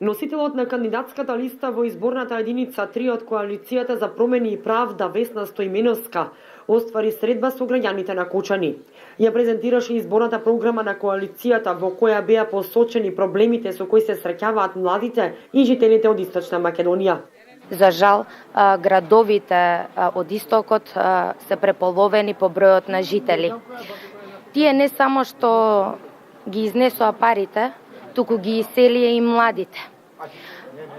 Носителот на кандидатската листа во изборната единица 3 од коалицијата за промени и правда Весна Стоименовска оствари средба со граѓаните на Кочани. Ја презентираше изборната програма на коалицијата во која беа посочени проблемите со кои се среќаваат младите и жителите од Источна Македонија. За жал, градовите од Истокот се преполовени по бројот на жители. Тие не само што ги изнесоа парите, туку ги иселија и младите.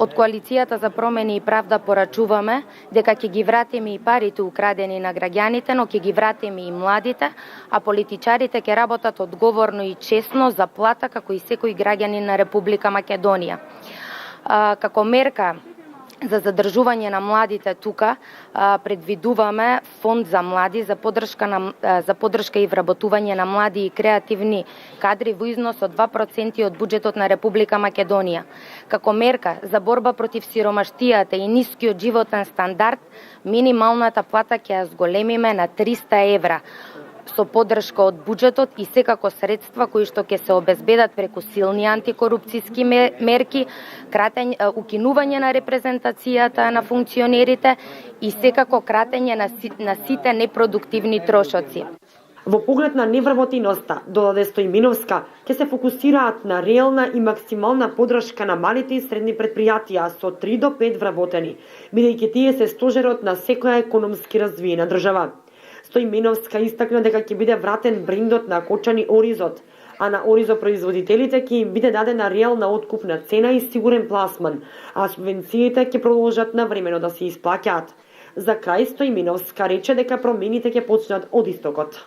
Од коалицијата за промени и правда порачуваме дека ќе ги вратиме и парите украдени на граѓаните, но ќе ги вратиме и младите, а политичарите ќе работат одговорно и честно за плата како и секој граѓанин на Република Македонија. Како мерка за задржување на младите тука предвидуваме фонд за млади за поддршка и вработување на млади и креативни кадри во износ од 2% од буџетот на Република Македонија. Како мерка за борба против сиромаштијата и нискиот животен стандард, минималната плата ќе ја зголемиме на 300 евра со поддршка од буџетот и секако средства кои што ќе се обезбедат преку силни антикорупцијски мерки, укинување на репрезентацијата на функционерите и секако кратење на сите непродуктивни трошоци. Во поглед на невработеноста, додаде Стоименовска, ќе се фокусираат на реална и максимална поддршка на малите и средни предпријатија со 3 до 5 вработени, бидејќи тие се стожерот на секоја економски развиена држава. Стоименовска истакна дека ќе биде вратен брендот на Кочани Оризот, а на Оризо производителите ќе им биде дадена реална откупна цена и сигурен пласман, а субвенциите ќе продолжат навремено да се исплаќаат. За крај Стоименовска рече дека промените ќе почнат од Истокот.